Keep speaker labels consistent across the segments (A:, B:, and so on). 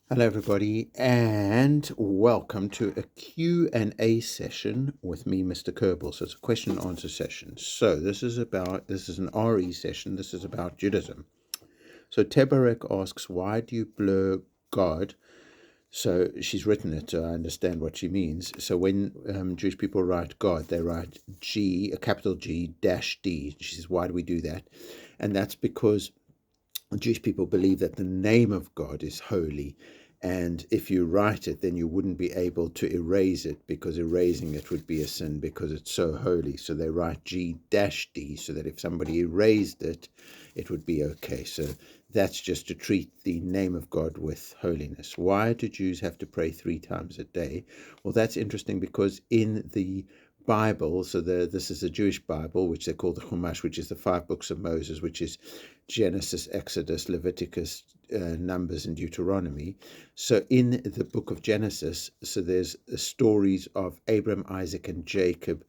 A: Hello everybody and welcome to a Q&A session with me, Mr. Kerbal. So it's a question and answer session. So this is an RE session. This is about Judaism. So Tebarek asks, why do you blur God? So she's written it, so I understand what she means. So when Jewish people write God, they write G, a capital G, dash D. She says, why do we do that? And that's because Jewish people believe that the name of God is holy, and if you write it, then you wouldn't be able to erase it, because erasing it would be a sin because it's so holy. So they write G-D so that if somebody erased it, it would be okay. So that's just to treat the name of God with holiness. Why do Jews have to pray 3 times a day? Well, that's interesting because in the Bible, so this is a Jewish Bible, which they call the Chumash, which is the 5 books of Moses, which is Genesis, Exodus, Leviticus, Numbers, and Deuteronomy. So in the book of Genesis, so there's stories of Abraham, Isaac, and Jacob,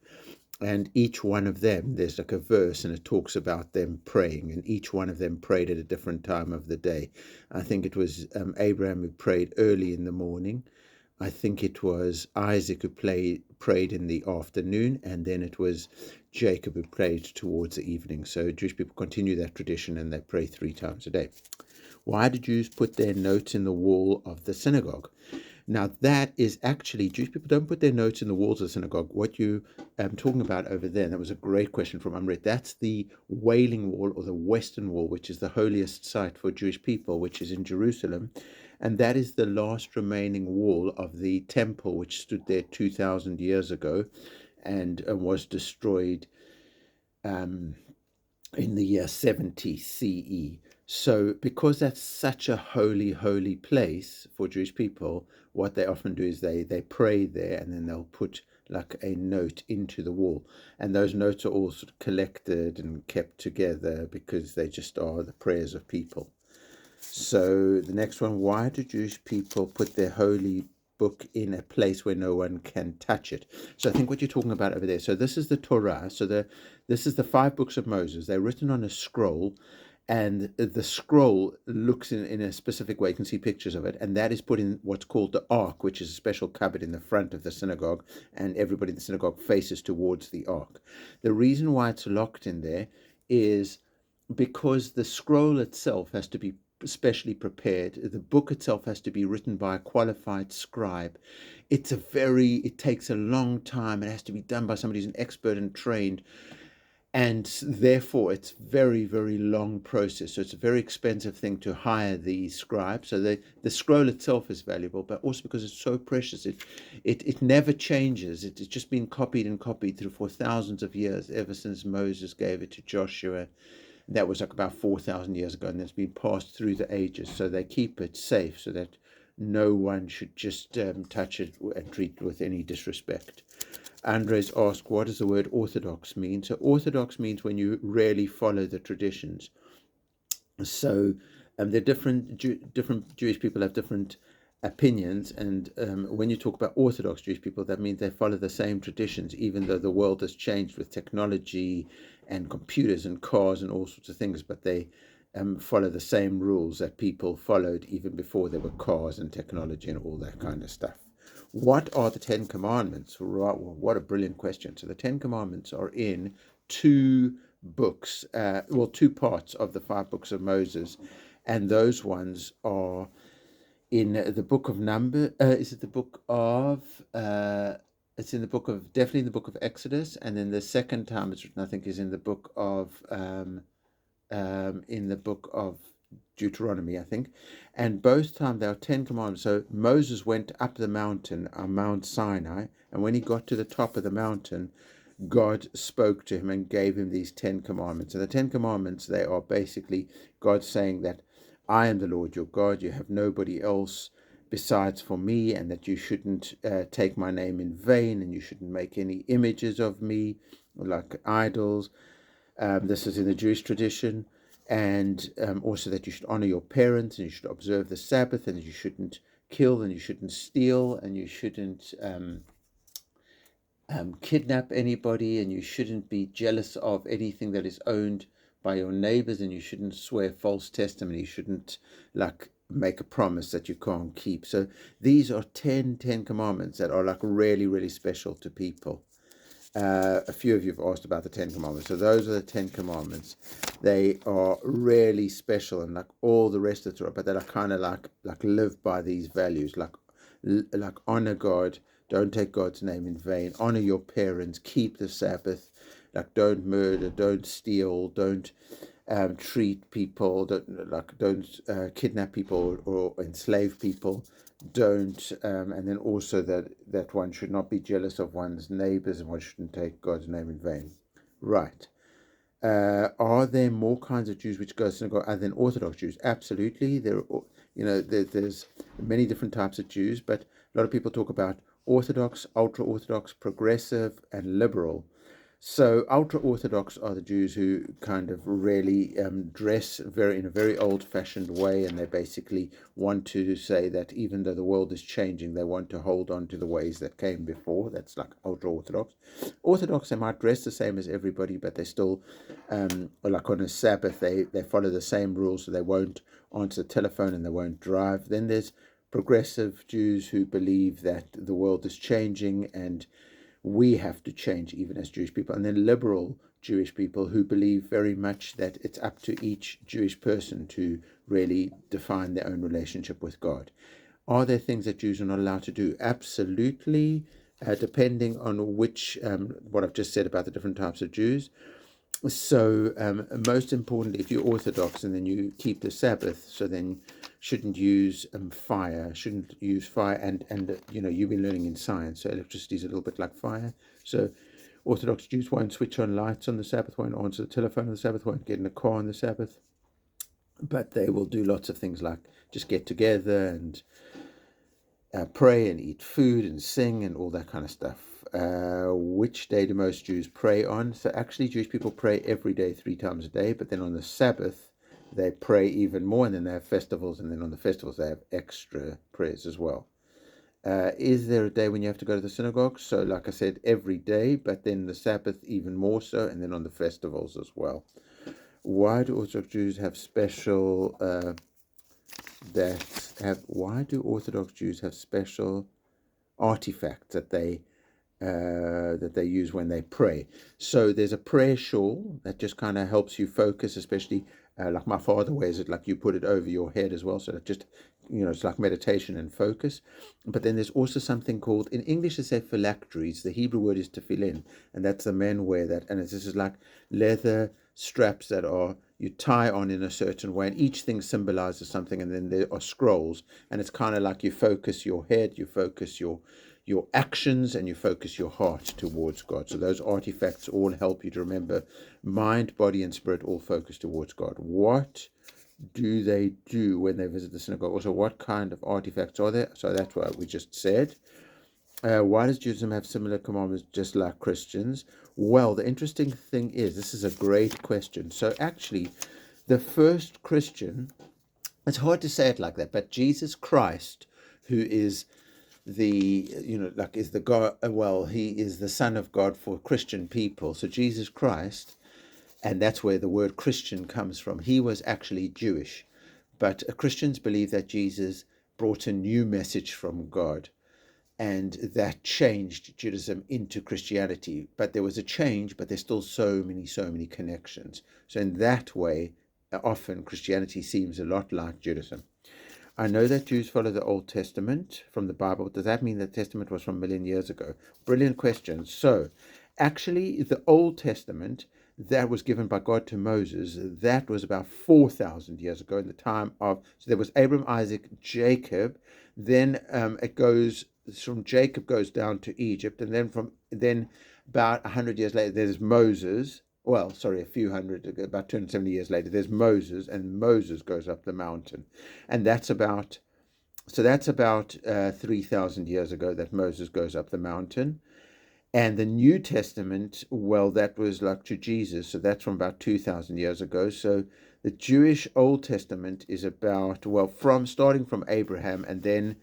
A: and each one of them, there's like a verse, and it talks about them praying, and each one of them prayed at a different time of the day. I think it was Abraham who prayed early in the morning. I think it was Isaac who prayed in the afternoon, and then it was Jacob who prayed towards the evening. So Jewish people continue that tradition and they pray 3 times a day. Why do Jews put their notes in the wall of the synagogue? Now, that is actually, Jewish people don't put their notes in the walls of the synagogue. What you talking about over there, that was a great question from Amrit. That's the Wailing Wall, or the Western Wall, which is the holiest site for Jewish people, which is in Jerusalem. And that is the last remaining wall of the temple, which stood there 2,000 years ago and was destroyed in the year 70 CE. So because that's such a holy, holy place for Jewish people, what they often do is they pray there, and then they'll put like a note into the wall. And those notes are all sort of collected and kept together because they just are the prayers of people. So the next one, why do Jewish people put their holy book in a place where no one can touch it? So I think what you're talking about over there, so this is the Torah. So this is the 5 books of Moses. They're written on a scroll, and the scroll looks in a specific way. You can see pictures of it, and that is put in what's called the ark, which is a special cupboard in the front of the synagogue, and everybody in the synagogue faces towards the ark. The reason why it's locked in there is because the scroll itself has to be specially prepared. The book itself has to be written by a qualified scribe. It takes a long time. It has to be done by somebody who's an expert and trained. And therefore, it's very, very long process. So it's a very expensive thing to hire the scribe. So the scroll itself is valuable, but also because it's so precious, it never changes. It's just been copied and copied through for thousands of years, ever since Moses gave it to Joshua. That was like about 4,000 years ago, and it's been passed through the ages. So they keep it safe so that no one should just touch it and treat it with any disrespect. Andres asked, what does the word Orthodox mean? So Orthodox means when you really follow the traditions. So they're different Jewish people have different opinions, and when you talk about Orthodox Jewish people, that means they follow the same traditions, even though the world has changed with technology and computers and cars and all sorts of things, but they follow the same rules that people followed even before there were cars and technology and all that kind of stuff. What are the 10 Commandments? Right, well, what a brilliant question. So the 10 Commandments are in 2 books, 2 parts of the 5 books of Moses, and those ones are in the book of is it the book of it's in the book of, definitely in the book of Exodus, and then the second time it's written, I think, is in the book of Deuteronomy, I think. And both times there are 10 commandments. So Moses went up the mountain on Mount Sinai, and when he got to the top of the mountain, God spoke to him and gave him these 10 commandments. And the 10 commandments, they are basically God saying that I am the Lord your God, you have nobody else besides for me, and that you shouldn't take my name in vain, and you shouldn't make any images of me like idols. This is in the Jewish tradition. And also that you should honor your parents, and you should observe the Sabbath, and you shouldn't kill, and you shouldn't steal, and you shouldn't kidnap anybody, and you shouldn't be jealous of anything that is owned by your neighbors, and you shouldn't swear false testimony. You shouldn't like make a promise that you can't keep. So these are 10 commandments that are like really, really special to people. A few of you have asked about the 10 commandments. So those are the 10 commandments. They are really special, and like all the rest of the Torah, but they're kind of like live by these values, like honor God, don't take God's name in vain, honor your parents, keep the Sabbath, like don't murder, don't steal, don't treat people, don't kidnap people or enslave people, don't and then also that one should not be jealous of one's neighbors, and one shouldn't take God's name in vain. Right. Are there more kinds of Jews which go to synagogue other than Orthodox Jews? Absolutely. There's many different types of Jews, but a lot of people talk about Orthodox, ultra-Orthodox, progressive, and liberal. So ultra-Orthodox are the Jews who kind of really dress in a very old-fashioned way, and they basically want to say that even though the world is changing, they want to hold on to the ways that came before. That's like ultra-Orthodox. Orthodox, they might dress the same as everybody, but they still, like on a Sabbath, they follow the same rules, so they won't answer the telephone and they won't drive. Then there's progressive Jews who believe that the world is changing and we have to change even as Jewish people. And then liberal Jewish people who believe very much that it's up to each Jewish person to really define their own relationship with God. Are there things that Jews are not allowed to do? Absolutely, depending on which, what I've just said about the different types of Jews. So most importantly, if you're Orthodox and then you keep the Sabbath, so then shouldn't use fire, and you've been learning in science, so electricity is a little bit like fire. So Orthodox Jews won't switch on lights on the Sabbath, won't answer the telephone on the Sabbath, won't get in a car on the Sabbath, but they will do lots of things like just get together and pray and eat food and sing and all that kind of stuff. Which day do most Jews pray on? So actually Jewish people pray every day 3 times a day, but then on the Sabbath they pray even more, and then they have festivals, and then on the festivals they have extra prayers as well. Is there a day when you have to go to the synagogue? So like I said, every day, but then the Sabbath even more so, and then on the festivals as well. Why do Orthodox Jews have special why do Orthodox Jews have special artifacts that they use when they pray? So there's a prayer shawl that just kind of helps you focus, especially like my father wears it, like you put it over your head as well, so that just, it's like meditation and focus. But then there's also something called, in English they say phylacteries, the Hebrew word is tefillin, and that's the men wear that, and this is like leather straps that you tie on in a certain way, and each thing symbolizes something, and then there are scrolls, and it's kind of like you focus your head, you focus your actions, and you focus your heart towards God. So those artifacts all help you to remember mind, body, and spirit all focus towards God. What do they do when they visit the synagogue? Also, what kind of artifacts are there? So that's what we just said. Why does Judaism have similar commandments just like Christians? Well, the interesting thing is, this is a great question. So actually, the first Christian, it's hard to say it like that, but Jesus Christ, who is is the God, he is the Son of God for Christian people. So Jesus Christ, and that's where the word Christian comes from, he was actually Jewish. But Christians believe that Jesus brought a new message from God, and that changed Judaism into Christianity. But there was a change, but there's still so many connections. So in that way, often Christianity seems a lot like Judaism. I know that Jews follow the Old Testament from the Bible. Does that mean the Testament was from a million years ago? Brilliant question. So, actually, the Old Testament that was given by God to Moses, that was about 4,000 years ago in the time of, so there was Abram, Isaac, Jacob. Then it goes from Jacob goes down to Egypt, and then about 100 years later, there's Moses. Well, sorry, about 270 years later, there's Moses, and Moses goes up the mountain. And that's about 3,000 years ago that Moses goes up the mountain. And the New Testament, well, that was like to Jesus, so that's from about 2,000 years ago. So the Jewish Old Testament is about, starting from Abraham, and then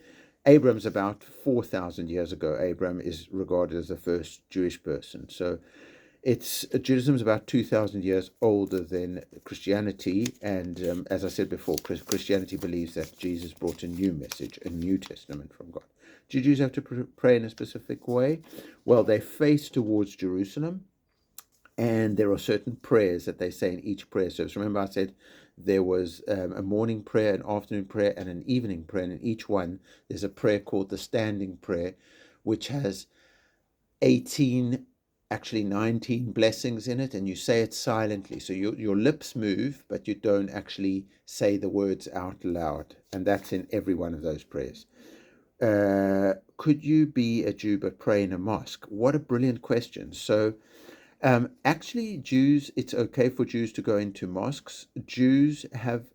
A: Abram's about 4,000 years ago. Abram is regarded as the first Jewish person. So It's Judaism is about 2,000 years older than Christianity, and as I said before, Christianity believes that Jesus brought a new message, a New Testament from God. Do Jews have to pray in a specific way? Well, they face towards Jerusalem, and there are certain prayers that they say in each prayer service. Remember, I said there was a morning prayer, an afternoon prayer, and an evening prayer, and in each one there's a prayer called the standing prayer, which has 18, actually 19 blessings in it, and you say it silently. So your lips move, but you don't actually say the words out loud. And that's in every one of those prayers. Could you be a Jew but pray in a mosque? What a brilliant question. So actually, Jews, it's okay for Jews to go into mosques. Jews have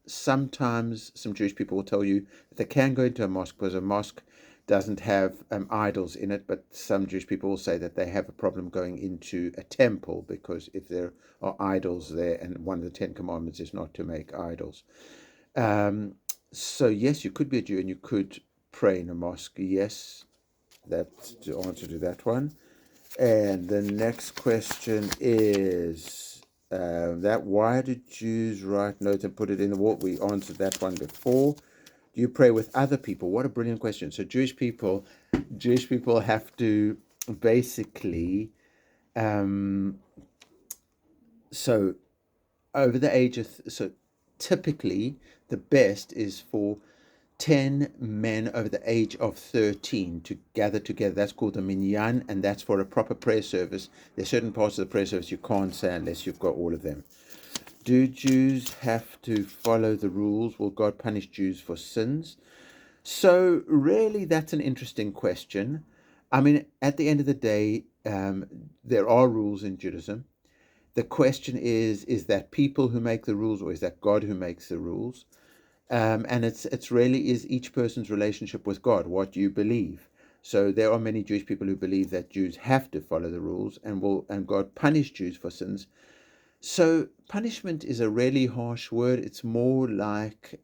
A: sometimes, some Jewish people will tell you that they can go into a mosque because a mosque doesn't have idols in it, but some Jewish people will say that they have a problem going into a temple because if there are idols there, and one of the 10 Commandments is not to make idols. So yes, you could be a Jew and you could pray in a mosque. Yes, that's the answer to that one. And the next question is that why did Jews write notes and put it in the wall? We answered that one before. Do you pray with other people? What a brilliant question. So Jewish people have to basically so over the age of so typically the best is for 10 men over the age of 13 to gather together. That's called a minyan, and that's for a proper prayer service. There's certain parts of the prayer service you can't say unless you've got all of them. Do Jews have to follow the rules? Will God punish Jews for sins? So really, that's an interesting question. I mean, at the end of the day, there are rules in Judaism. The question is that people who make the rules, or is that God who makes the rules? And it's really is each person's relationship with God, what you believe. So there are many Jewish people who believe that Jews have to follow the rules and God punish Jews for sins. So punishment is a really harsh word. It's more like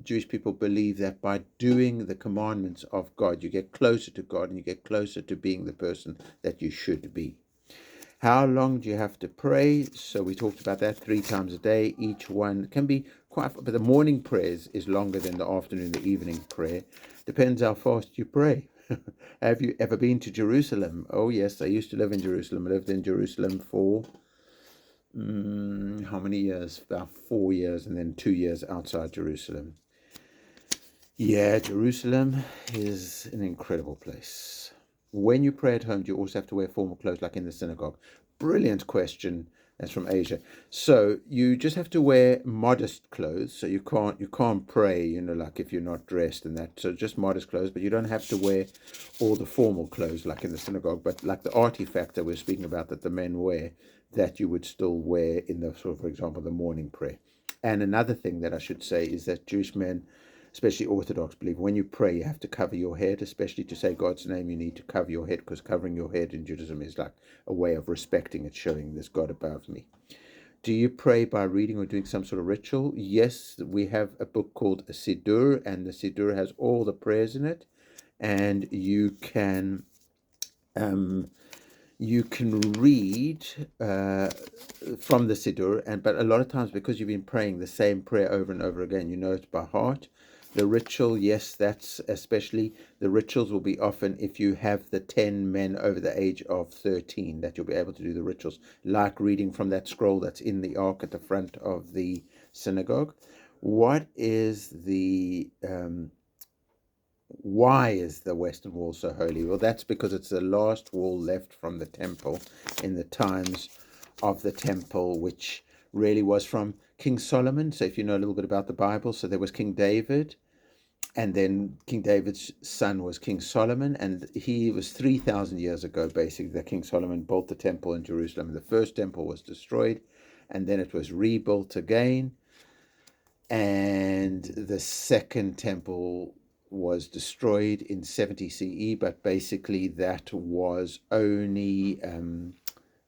A: Jewish people believe that by doing the commandments of God, you get closer to God and you get closer to being the person that you should be. How long do you have to pray? So we talked about that 3 times a day. Each one can be quite, but the morning prayers is longer than the afternoon, the evening prayer. Depends how fast you pray. Have you ever been to Jerusalem? Oh, yes, I used to live in Jerusalem. I lived in Jerusalem for how many years? About 4 years, and then 2 years outside Jerusalem. Yeah, Jerusalem is an incredible place. When you pray at home, do you also have to wear formal clothes like in the synagogue? Brilliant question. That's from Asia. So you just have to wear modest clothes. So you can't pray, like if you're not dressed and that. So just modest clothes, but you don't have to wear all the formal clothes like in the synagogue. But like the artifact that we're speaking about that the men wear, that you would still wear in the, for example, the morning prayer. And another thing that I should say is that Jewish men, especially Orthodox, believe when you pray you have to cover your head, especially to say God's name. You need to cover your head because covering your head in Judaism is like a way of respecting it, showing there's God above me. Do you pray by reading or doing some sort of ritual? Yes, we have a book called a Siddur, and the Siddur has all the prayers in it, and you can read from the Siddur, but a lot of times because you've been praying the same prayer over and over again, you know it by heart. The ritual, yes, that's especially, the rituals will be often if you have the 10 men over the age of 13 that you'll be able to do the rituals, like reading from that scroll that's in the ark at the front of the synagogue. What is the why is the Western Wall so holy? Well, that's because it's the last wall left from the temple in the times of the temple, which really was from King Solomon. So if you know a little bit about the Bible, so there was King David, and then King David's son was King Solomon, and he was 3,000 years ago, basically, that King Solomon built the temple in Jerusalem. The first temple was destroyed, and then it was rebuilt again, and the second temple was destroyed in 70 CE, but basically that was only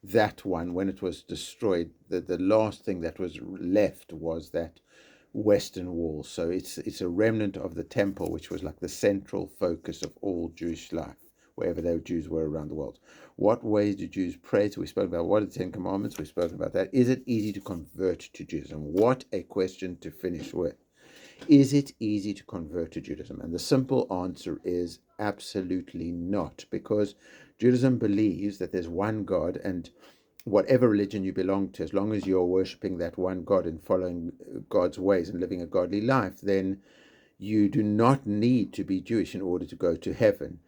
A: that one. When it was destroyed, the last thing that was left was that Western Wall. So it's a remnant of the temple, which was like the central focus of all Jewish life, wherever the Jews were around the world. What ways do Jews pray? So we spoke about what are the 10 Commandments. We've spoken about that. Is it easy to convert to Judaism? What a question to finish with. Is it easy to convert to Judaism? And the simple answer is absolutely not, because Judaism believes that there's one God, and whatever religion you belong to, as long as you're worshipping that one God and following God's ways and living a godly life, then you do not need to be Jewish in order to go to heaven.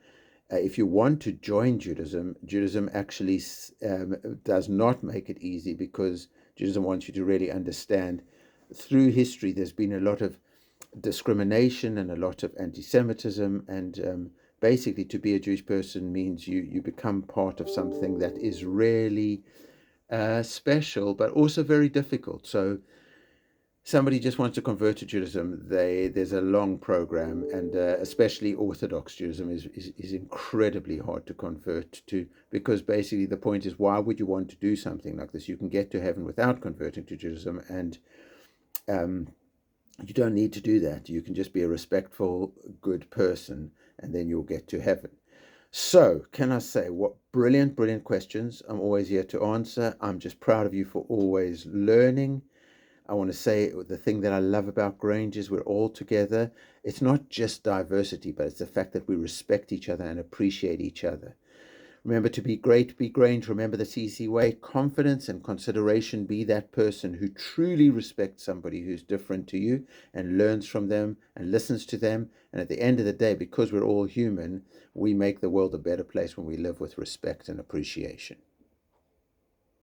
A: If you want to join Judaism, Judaism actually does not make it easy, because Judaism wants you to really understand through history there's been a lot of discrimination and a lot of anti-Semitism, and basically to be a Jewish person means you become part of something that is really special, but also very difficult. So somebody just wants to convert to Judaism, there's a long program, and especially Orthodox Judaism is incredibly hard to convert to, because basically the point is, why would you want to do something like this? You can get to heaven without converting to Judaism, and you don't need to do that. You can just be a respectful, good person, and then you'll get to heaven. So, can I say, what brilliant, brilliant questions. I'm always here to answer. I'm just proud of you for always learning. I want to say the thing that I love about Grange is we're all together. It's not just diversity, but it's the fact that we respect each other and appreciate each other. Remember to be great, be Grange. Remember the CC way. Confidence and consideration. Be that person who truly respects somebody who's different to you and learns from them and listens to them. And at the end of the day, because we're all human, we make the world a better place when we live with respect and appreciation.